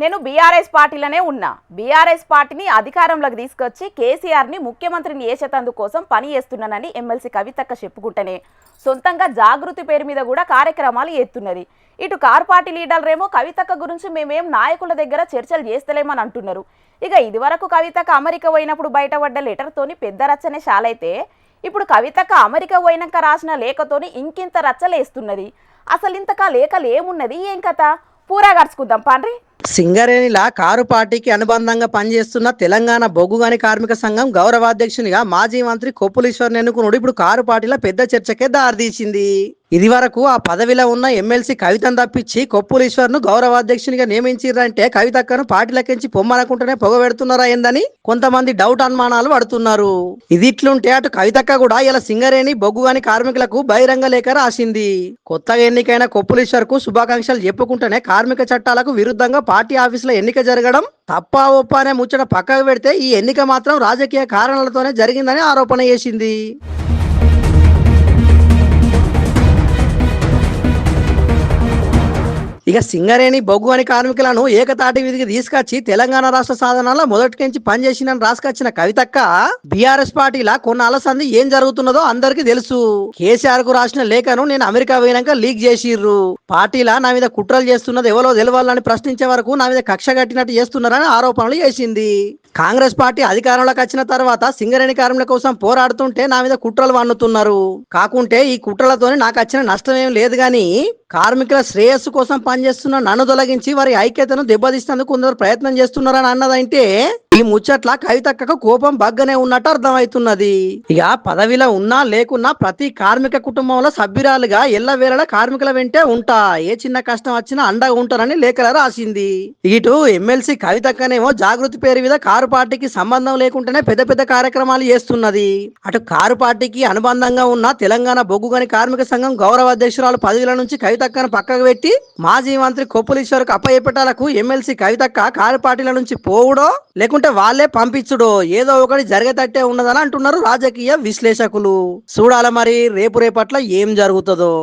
నేను బీఆర్ఎస్ పార్టీలోనే ఉన్నా. బీఆర్ఎస్ పార్టీని అధికారంలోకి తీసుకొచ్చి కేసీఆర్ని ముఖ్యమంత్రిని చేసేందుకోసం పని చేస్తున్నానని ఎమ్మెల్సీ కవితక్క చెప్పుకుంటేనే సొంతంగా జాగృతి పేరు మీద కూడా కార్యక్రమాలు చేస్తున్నది. ఇటు కార్ పార్టీ లీడర్లేమో కవితక్క గురించి మేమేం నాయకుల దగ్గర చర్చలు చేస్తలేమని అంటున్నారు. ఇక ఇదివరకు కవితక్క అమెరికా పోయినప్పుడు బయటపడ్డ లెటర్తోని పెద్ద రచ్చనే షాలైతే ఇప్పుడు కవితక్క అమెరికా పోయినాక రాసిన లేఖతోని ఇంకింత రచ్చలేస్తున్నది. అసలు ఇంతకా లేఖలు ఏమున్నది, ఏం కథ పూరా గడుచుకుందాం పాండ్రి. సింగరేణిల కారు పార్టీకి అనుబంధంగా పనిచేస్తున్న తెలంగాణ బొగ్గుగని కార్మిక సంఘం గౌరవాధ్యక్షునిగా మాజీ మంత్రి కొప్పులీశ్వర్ ఎన్నుకున్నాడు ఇప్పుడు కారు పార్టీలో పెద్ద చర్చకే దారితీసింది. ఇది వరకు ఆ పదవిలో ఉన్న ఎమ్మెల్సీ కవితను తప్పించి కొప్పులీశ్వర్ ను గౌరవాధ్యక్షునిగా నియమించారంటే కవితక్కను పార్టీలకించి పొమ్మనకుంటేనే పొగబెడుతున్నారా ఏందని కొంతమంది డౌట్ అనుమానాలు పడుతున్నారు. ఇది ఇట్లుంటే అటు కవితక్క కూడా ఇలా సింగరేణి బొగ్గుగని కార్మికులకు బహిరంగ లేఖ రాసింది. కొత్తగా ఎన్నికైన కొప్పులీశ్వర్ కు శుభాకాంక్షలు చెప్పుకుంటేనే కార్మిక చట్టాలకు విరుద్ధంగా పార్టీ ఆఫీసులో ఎన్నిక జరగడం తప్ప ఒప్ప అనే ముచ్చట పక్కకు పెడితే ఈ ఎన్నిక మాత్రం రాజకీయ కారణాలతోనే జరిగిందని ఆరోపణ చేసింది. ఇక సింగరేణి బొగ్గుగని కార్మికులను ఏకతాటి విధికి తీసుకొచ్చి తెలంగాణ రాష్ట్ర సాధనలో మొదటికించి పనిచేసిన రాసుకొచ్చిన కవితక్క బీఆర్ఎస్ పార్టీలా కొన్నాళ్ళ సంది ఏం జరుగుతున్నదో అందరికి తెలుసు. కేసీఆర్ కు రాసిన లేఖను నేను అమెరికా పోయినాక లీక్ చేసిర్రు. పార్టీలా నా మీద కుట్రలు చేస్తున్నది ఎవరో తెలవాలని ప్రశ్నించే వరకు నా మీద కక్ష కట్టినట్టు చేస్తున్నారని ఆరోపణలు చేసింది. కాంగ్రెస్ పార్టీ అధికారంలోకి వచ్చిన తర్వాత సింగరేణి కార్మికుల కోసం పోరాడుతుంటే నా మీద కుట్రలు వన్నుతున్నారు. కాకుంటే ఈ కుట్రలతోని నాకు వచ్చిన నష్టం ఏం లేదు గాని కార్మికుల శ్రేయస్సు కోసం పనిచేస్తున్న నన్ను తొలగించి వారి ఐక్యతను దెబ్బతీసేందుకు కొందరు ప్రయత్నం చేస్తున్నారని అన్నదంటే ఈ ముచ్చట్ల కవితక్కకు కోపం బగ్గనే ఉన్నట్టు అర్థమవుతున్నది. ఇక పదవిలో ఉన్నా లేకున్నా ప్రతి కార్మిక కుటుంబంలో సభ్యురాలుగా ఎల్లవేళలా కార్మికుల వెంటే ఉంటా, ఏ చిన్న కష్టం వచ్చినా అండగా ఉంటారని లేఖలో రాసింది. ఇటు ఎమ్మెల్సీ కవితక్కనేమో జాగృతి పేరు మీద కారు పార్టీకి సంబంధం లేకుండానే పెద్ద పెద్ద కార్యక్రమాలు చేస్తున్నది. అటు కారు పార్టీకి అనుబంధంగా ఉన్న తెలంగాణ బొగ్గుగని కార్మిక సంఘం గౌరవ అధ్యక్షురాలు పదవిల నుంచి కవితక్కను పక్కకు పెట్టి మాజీ మంత్రి కొప్పులీశ్వర్ అప్పయ్యపెట్టాలకు ఎమ్మెల్సీ కవితక్క కారు పార్టీల నుంచి పోవుడో లేకుంటే వాళ్ళే పంపించుడో ఏదో ఒకటి జరిగేటట్టే ఉన్నదని అంటున్నారు రాజకీయ విశ్లేషకులు. చూడాల మరి రేపట్ల ఏం జరుగుతుందో.